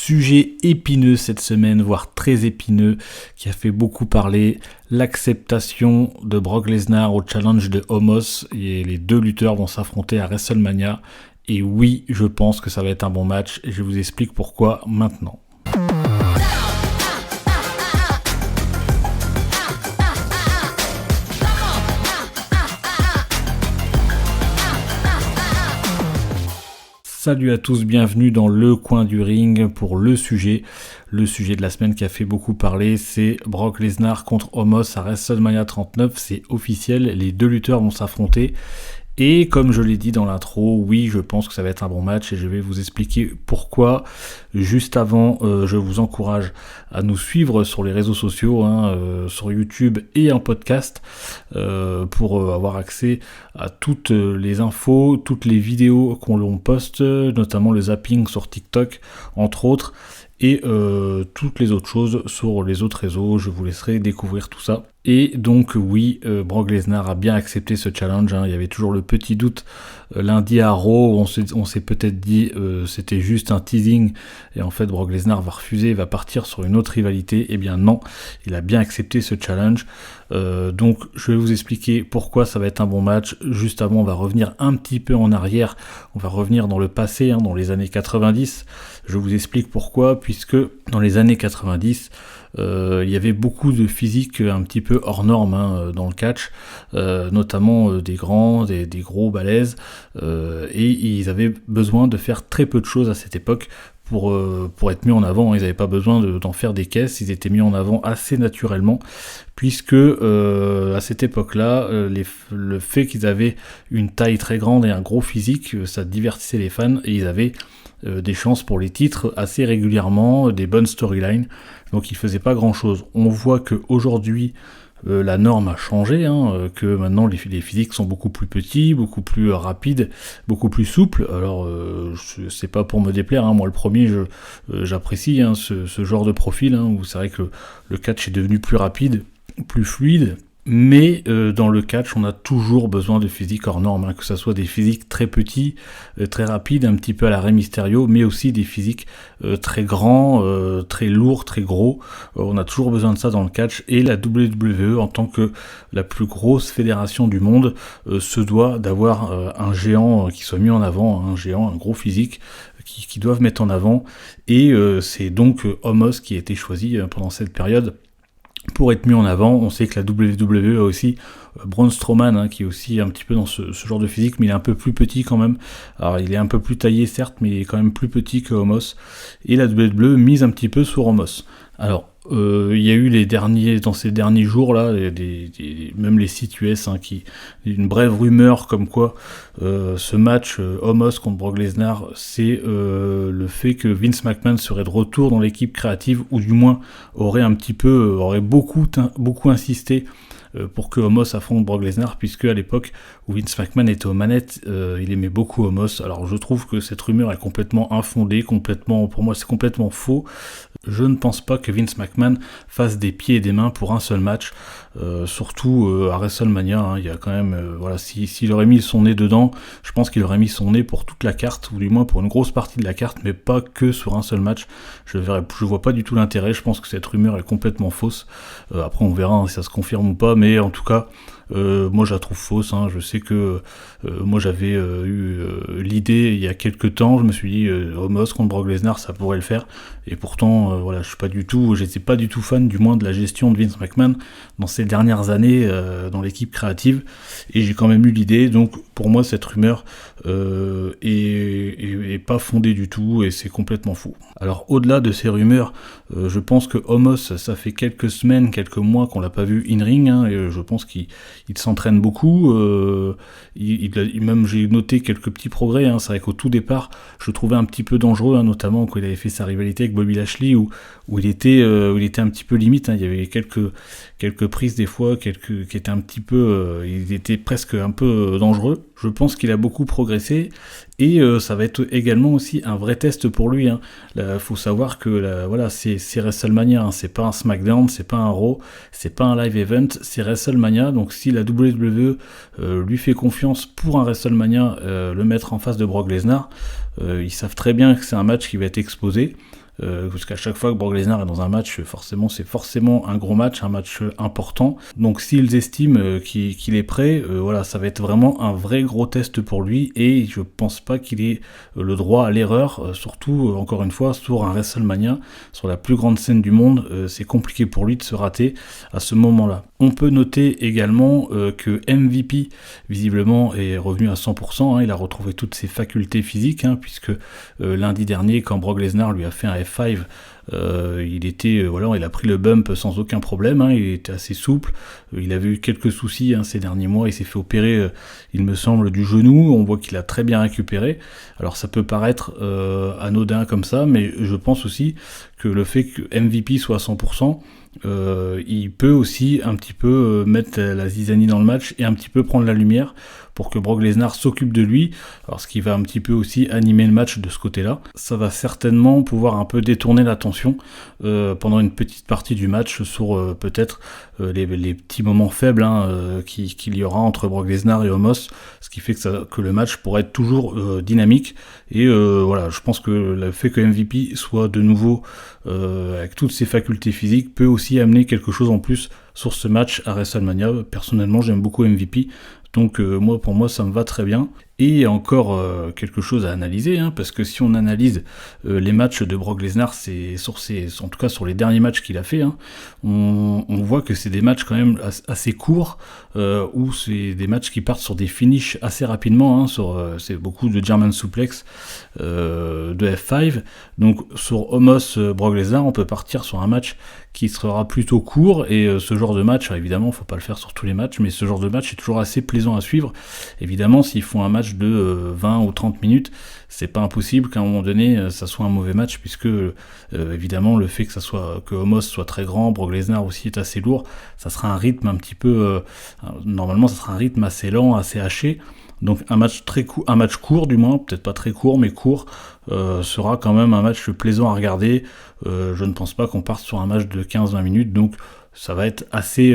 Sujet épineux cette semaine, voire très épineux, qui a fait beaucoup parler, l'acceptation de Brock Lesnar au challenge de Omos, et les deux lutteurs vont s'affronter à WrestleMania. Et oui, je pense que ça va être un bon match, et je vous explique pourquoi maintenant. Salut à tous, bienvenue dans le coin du ring pour le sujet de la semaine qui a fait beaucoup parler, c'est Brock Lesnar contre Omos à WrestleMania 39, c'est officiel, les deux lutteurs vont s'affronter. Et comme je l'ai dit dans l'intro, oui, je pense que ça va être un bon match et je vais vous expliquer pourquoi. Juste avant, je vous encourage à nous suivre sur les réseaux sociaux, sur YouTube et en podcast, pour avoir accès à toutes les infos, toutes les vidéos qu'on poste, notamment le zapping sur TikTok, entre autres, et toutes les autres choses sur les autres réseaux. Je vous laisserai découvrir tout ça. Et donc oui, Brock Lesnar a bien accepté ce challenge, il y avait toujours le petit doute lundi à Raw, on s'est peut-être dit c'était juste un teasing, et en fait Brock Lesnar va refuser, va partir sur une autre rivalité. Eh bien non, il a bien accepté ce challenge, donc je vais vous expliquer pourquoi ça va être un bon match. Juste avant, on va revenir un petit peu en arrière, on va revenir dans le passé, dans les années 90, je vous explique pourquoi, puisque dans les années 90, il y avait beaucoup de physique un petit peu hors norme dans le catch, notamment des grands, des gros balèzes, et ils avaient besoin de faire très peu de choses à cette époque pour être mis en avant. Ils n'avaient pas besoin d'en faire des caisses, ils étaient mis en avant assez naturellement, puisque à cette époque-là, le fait qu'ils avaient une taille très grande et un gros physique, ça divertissait les fans, et ils avaient des chances pour les titres assez régulièrement, des bonnes storylines, donc ils faisaient pas grand chose. On voit qu'aujourd'hui la norme a changé, que maintenant les physiques sont beaucoup plus petits, beaucoup plus rapides, beaucoup plus souples. Alors c'est pas pour me déplaire, moi le premier, j'apprécie ce genre de profil, où c'est vrai que le catch est devenu plus rapide, plus fluide. Mais dans le catch, on a toujours besoin de physiques hors normes, que ce soit des physiques très petits, très rapides, un petit peu à la Rey Mysterio, mais aussi des physiques très grands, très lourds, très gros. On a toujours besoin de ça dans le catch, et la WWE, en tant que la plus grosse fédération du monde, se doit d'avoir un géant qui soit mis en avant, un gros physique, qui doivent mettre en avant, et c'est donc Omos qui a été choisi pendant cette période pour être mis en avant. On sait que la WWE a aussi Braun Strowman, qui est aussi un petit peu dans ce genre de physique, mais il est un peu plus petit quand même. Alors il est un peu plus taillé certes, mais il est quand même plus petit que Omos, et la WWE mise un petit peu sur Omos. Alors il y a eu dans ces derniers jours là, même les sites US, une brève rumeur comme quoi ce match Omos contre Brock Lesnar, c'est le fait que Vince McMahon serait de retour dans l'équipe créative, ou du moins aurait beaucoup insisté pour que Omos affronte Brock Lesnar, puisque à l'époque où Vince McMahon était aux manettes, il aimait beaucoup Omos. Alors je trouve que cette rumeur est complètement infondée, pour moi c'est complètement faux. Je ne pense pas que Vince McMahon fasse des pieds et des mains pour un seul match, surtout à WrestleMania, il y a quand même, s'il aurait mis son nez dedans, je pense qu'il aurait mis son nez pour toute la carte, ou du moins pour une grosse partie de la carte, mais pas que sur un seul match. Je vois pas du tout l'intérêt, je pense que cette rumeur est complètement fausse. Après on verra si ça se confirme ou pas, mais en tout cas, moi je la trouve fausse. Je sais que moi j'avais eu l'idée il y a quelques temps, je me suis dit Omos contre Brock Lesnar, ça pourrait le faire, et pourtant j'étais pas du tout fan, du moins, de la gestion de Vince McMahon dans ces dernières années dans l'équipe créative, et j'ai quand même eu l'idée. Donc pour moi cette rumeur est pas fondée du tout, et c'est complètement fou. Alors au-delà de ces rumeurs, je pense que Omos, ça fait quelques semaines, quelques mois qu'on l'a pas vu in-ring, et je pense qu'il s'entraîne beaucoup, même j'ai noté quelques petits progrès, c'est vrai qu'au tout départ je le trouvais un petit peu dangereux, notamment quand il avait fait sa rivalité avec Bobby Lashley, où il était un petit peu limite, il y avait quelques prises des fois, qui étaient un petit peu, il était presque un peu dangereux. Je pense qu'il a beaucoup progressé, et ça va être également aussi un vrai test pour lui. Faut savoir que c'est WrestleMania, c'est pas un SmackDown, c'est pas un Raw, c'est pas un live event, c'est WrestleMania. Donc si la WWE lui fait confiance pour un WrestleMania, le mettre en face de Brock Lesnar, ils savent très bien que c'est un match qui va être exposé. parce qu'à chaque fois que Brock Lesnar est dans un match, c'est forcément un gros match, un match important. Donc s'ils estiment qu'il est prêt, voilà, ça va être vraiment un vrai gros test pour lui, et je pense pas qu'il ait le droit à l'erreur, surtout encore une fois sur un WrestleMania, sur la plus grande scène du monde. C'est compliqué pour lui de se rater à ce moment-là. On peut noter également que MVP visiblement est revenu à 100%, il a retrouvé toutes ses facultés physiques, puisque lundi dernier, quand Brock Lesnar lui a fait un F5, il a pris le bump sans aucun problème, il était assez souple. Il avait eu quelques soucis ces derniers mois, il s'est fait opérer, il me semble, du genou. On voit qu'il a très bien récupéré. Alors ça peut paraître anodin comme ça, mais je pense aussi que le fait que MVP soit à 100%, il peut aussi un petit peu mettre la zizanie dans le match et un petit peu prendre la lumière pour que Brock Lesnar s'occupe de lui, alors ce qui va un petit peu aussi animer le match de ce côté-là. Ça va certainement pouvoir un peu détourner l'attention pendant une petite partie du match sur peut-être les petits moments faibles qu'il y aura entre Brock Lesnar et Omos, ce qui fait que le match pourrait être toujours dynamique. Et voilà, je pense que le fait que MVP soit de nouveau avec toutes ses facultés physiques peut aussi amener quelque chose en plus sur ce match à WrestleMania. Personnellement, j'aime beaucoup MVP. Donc pour moi, ça me va très bien. Et encore quelque chose à analyser, parce que si on analyse les matchs de Brock Lesnar, en tout cas sur les derniers matchs qu'il a fait, on voit que c'est des matchs quand même assez courts, où c'est des matchs qui partent sur des finishes assez rapidement, c'est beaucoup de German suplex, de F5. Donc sur Omos Brock Lesnar, on peut partir sur un match qui sera plutôt court, et ce genre de match, évidemment, faut pas le faire sur tous les matchs, mais ce genre de match est toujours assez plaisant à suivre. Évidemment, s'ils font un match de 20 ou 30 minutes, c'est pas impossible qu'à un moment donné ça soit un mauvais match, puisque évidemment le fait que Omos soit très grand, Brock Lesnar aussi est assez lourd, ça sera un rythme un petit peu normalement ça sera un rythme assez lent, assez haché. Donc un match court du moins, peut-être pas très court mais court, sera quand même un match plaisant à regarder. Je ne pense pas qu'on parte sur un match de 15-20 minutes, donc ça va être assez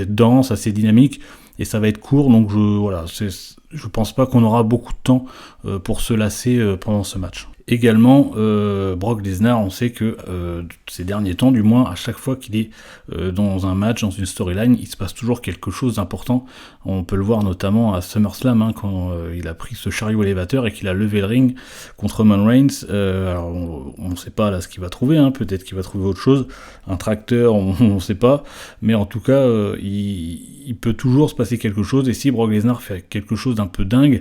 dense, assez dynamique, et ça va être court, donc je pense pas qu'on aura beaucoup de temps pour se lasser pendant ce match. Également, Brock Lesnar, on sait que ces derniers temps, du moins, à chaque fois qu'il est dans un match, dans une storyline, il se passe toujours quelque chose d'important. On peut le voir notamment à SummerSlam, quand il a pris ce chariot élévateur et qu'il a levé le ring contre Roman Reigns. Alors, on ne sait pas là ce qu'il va trouver, peut-être qu'il va trouver autre chose, un tracteur, on ne sait pas, mais en tout cas, il peut toujours se passer quelque chose, et si Brock Lesnar fait quelque chose d'un peu dingue,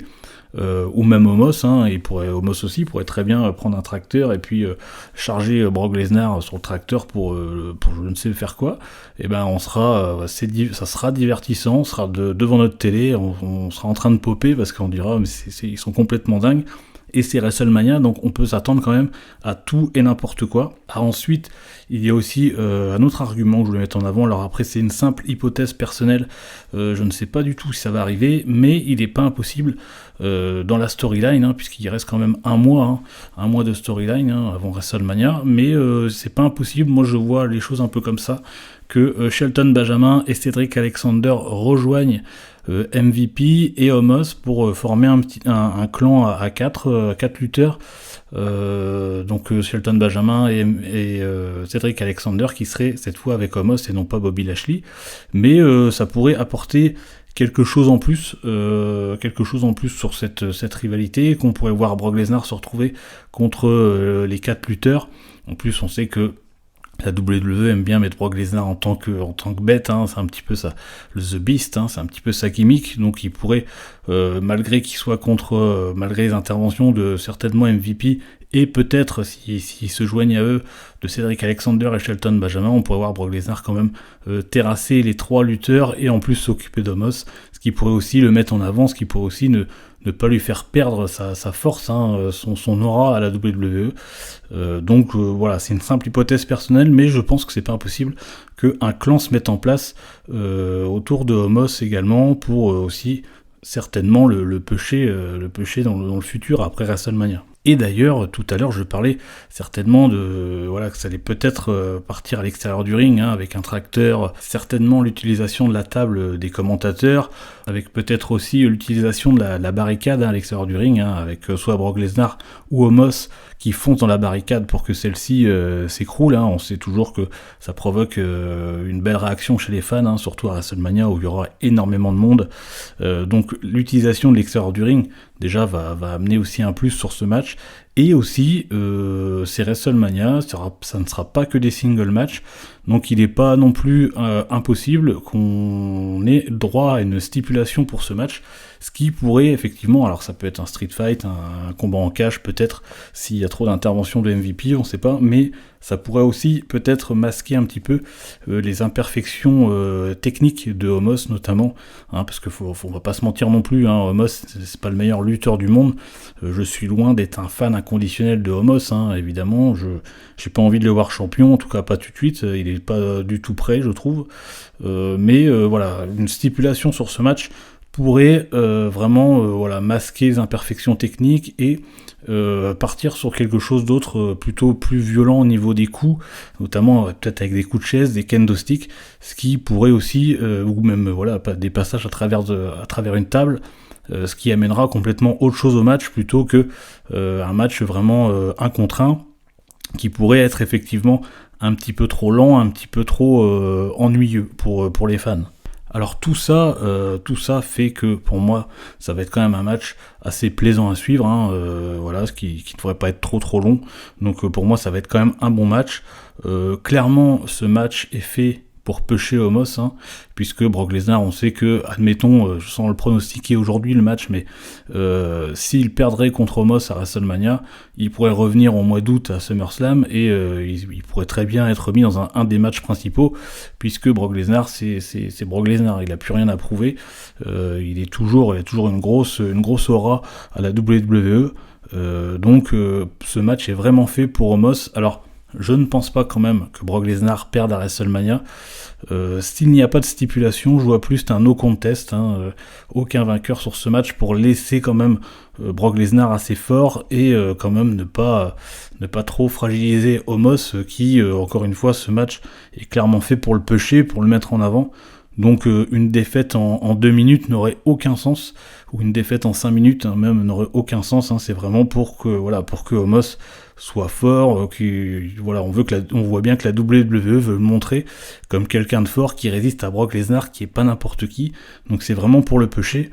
ou même Omos, Omos aussi pourrait très bien prendre un tracteur et puis charger Brock Lesnar sur le tracteur pour je ne sais faire quoi, et on sera ça sera divertissant, on sera devant notre télé, on sera en train de popper parce qu'on dira mais ils sont complètement dingues. Et c'est WrestleMania, donc on peut s'attendre quand même à tout et n'importe quoi. Ensuite, il y a aussi un autre argument que je voulais mettre en avant. Alors après, c'est une simple hypothèse personnelle. Je ne sais pas du tout si ça va arriver, mais il n'est pas impossible dans la storyline, puisqu'il reste quand même un mois de storyline avant WrestleMania. Mais c'est pas impossible. Moi, je vois les choses un peu comme ça, que Shelton Benjamin et Cedric Alexander rejoignent MVP et Omos pour former un clan à 4 lutteurs, donc Shelton Benjamin et Cedric Alexander, qui serait cette fois avec Omos et non pas Bobby Lashley, mais ça pourrait apporter quelque chose en plus sur cette rivalité, qu'on pourrait voir Brock Lesnar se retrouver contre les 4 lutteurs. En plus, on sait que la WWE aime bien mettre Brock Lesnar en tant que bête, c'est un petit peu ça, le The Beast, c'est un petit peu sa gimmick, donc il pourrait, malgré qu'il soit malgré les interventions de certainement MVP, et peut-être s'ils se joignent à eux, de Cedric Alexander et Shelton Benjamin, on pourrait voir Brock Lesnar quand même terrasser les 3 lutteurs et en plus s'occuper d'Omos, ce qui pourrait aussi le mettre en avant, ce qui pourrait aussi ne pas lui faire perdre sa force, son aura à la WWE. Donc voilà, c'est une simple hypothèse personnelle, mais je pense que c'est pas impossible qu'un clan se mette en place autour de Omos également, pour aussi certainement le pusher dans le futur après WrestleMania. Et d'ailleurs, tout à l'heure, je parlais certainement de que ça allait peut-être partir à l'extérieur du ring, avec un tracteur, certainement l'utilisation de la table des commentateurs, avec peut-être aussi l'utilisation de la barricade à l'extérieur du ring, avec soit Brock Lesnar ou Omos qui foncent dans la barricade pour que celle-ci s'écroule. On sait toujours que ça provoque une belle réaction chez les fans, surtout à WrestleMania où il y aura énormément de monde. Donc l'utilisation de l'extérieur du ring déjà va amener aussi un plus sur ce match. Et aussi, c'est WrestleMania, ça ne sera pas que des single matchs, donc il n'est pas non plus impossible qu'on ait droit à une stipulation pour ce match, ce qui pourrait effectivement, alors ça peut être un street fight, un combat en cage peut-être, s'il y a trop d'interventions de MVP, on ne sait pas, mais ça pourrait aussi peut-être masquer un petit peu les imperfections techniques de Omos notamment, parce que on va pas se mentir non plus, Omos c'est pas le meilleur lutteur du monde, je suis loin d'être un fan inconditionnel de Omos, évidemment, j'ai pas envie de le voir champion, en tout cas pas tout de suite, il est pas du tout prêt je trouve, mais voilà, une stipulation sur ce match pourrait vraiment masquer les imperfections techniques et partir sur quelque chose d'autre plutôt plus violent au niveau des coups, notamment peut-être avec des coups de chaise, des kendo sticks, ce qui pourrait aussi, ou même des passages à travers une table, ce qui amènera complètement autre chose au match plutôt que un match vraiment un contre un, qui pourrait être effectivement un petit peu trop lent, un petit peu trop ennuyeux pour les fans. Alors tout ça fait que pour moi ça va être quand même un match assez plaisant à suivre, ce qui ne devrait pas être trop long, donc pour moi ça va être quand même un bon match. Clairement ce match est fait pour pusher Omos, puisque Brock Lesnar, on sait que, admettons, sans le pronostiquer aujourd'hui le match, mais s'il perdrait contre Omos à WrestleMania, il pourrait revenir au mois d'août à SummerSlam et il pourrait très bien être mis dans un des matchs principaux, puisque Brock Lesnar, c'est Brock Lesnar, il n'a plus rien à prouver, il a toujours une grosse aura à la WWE, donc ce match est vraiment fait pour Omos. Alors je ne pense pas quand même que Brock Lesnar perde à WrestleMania. S'il n'y a pas de stipulation, je vois plus un no contest, aucun vainqueur sur ce match pour laisser quand même Brock Lesnar assez fort et quand même ne pas trop fragiliser Omos qui, encore une fois, ce match est clairement fait pour le pusher, pour le mettre en avant. Donc une défaite en 2 minutes n'aurait aucun sens, ou une défaite en 5 minutes même n'aurait aucun sens, c'est vraiment pour que Omos soit fort, on voit bien que la WWE veut le montrer comme quelqu'un de fort qui résiste à Brock Lesnar, qui est pas n'importe qui, donc c'est vraiment pour le pusher.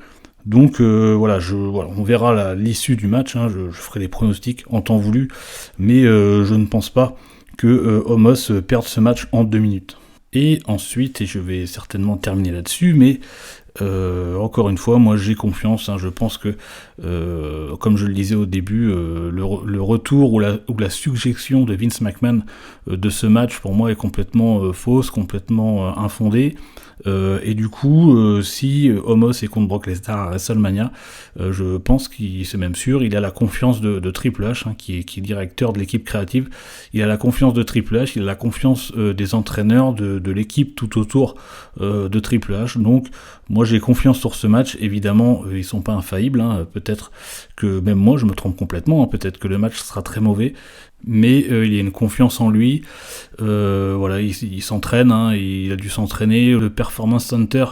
Donc on verra l'issue du match, je ferai les pronostics en temps voulu, mais je ne pense pas que Omos perde ce match en 2 minutes. Et ensuite, et je vais certainement terminer là-dessus, mais encore une fois, moi j'ai confiance, je pense que, comme je le disais au début, le retour ou la suggestion de Vince McMahon de ce match, pour moi, est complètement fausse, complètement infondée. Et du coup, si Omos est contre Brock Lesnar à WrestleMania, je pense c'est même sûr, il a la confiance de Triple H, qui est directeur de l'équipe créative, il a la confiance de Triple H, il a la confiance des entraîneurs, de l'équipe tout autour de Triple H, donc moi j'ai confiance sur ce match. Évidemment ils sont pas infaillibles, peut-être que même moi je me trompe complètement, peut-être que le match sera très mauvais, mais il y a une confiance en lui, il s'entraîne, il a dû s'entraîner, le Performance Center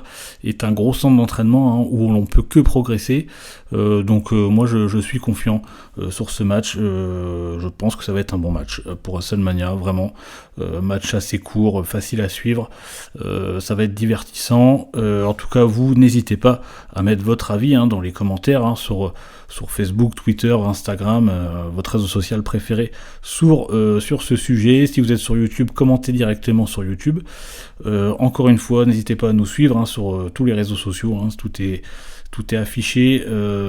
est un gros centre d'entraînement où l'on peut que progresser, donc moi je suis confiant sur ce match, je pense que ça va être un bon match pour WrestleMania, vraiment, match assez court, facile à suivre, ça va être divertissant, en tout cas vous n'hésitez pas à mettre votre avis dans les commentaires sur Facebook, Twitter, Instagram, votre réseau social préféré sur ce sujet. Si vous êtes sur YouTube, commentez directement sur YouTube. Encore une fois, n'hésitez pas à nous suivre sur tous les réseaux sociaux, tout est affiché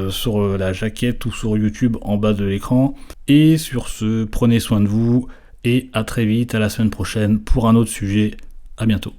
sur la jaquette ou sur YouTube en bas de l'écran. Et sur ce, prenez soin de vous et à très vite, à la semaine prochaine pour un autre sujet. À bientôt.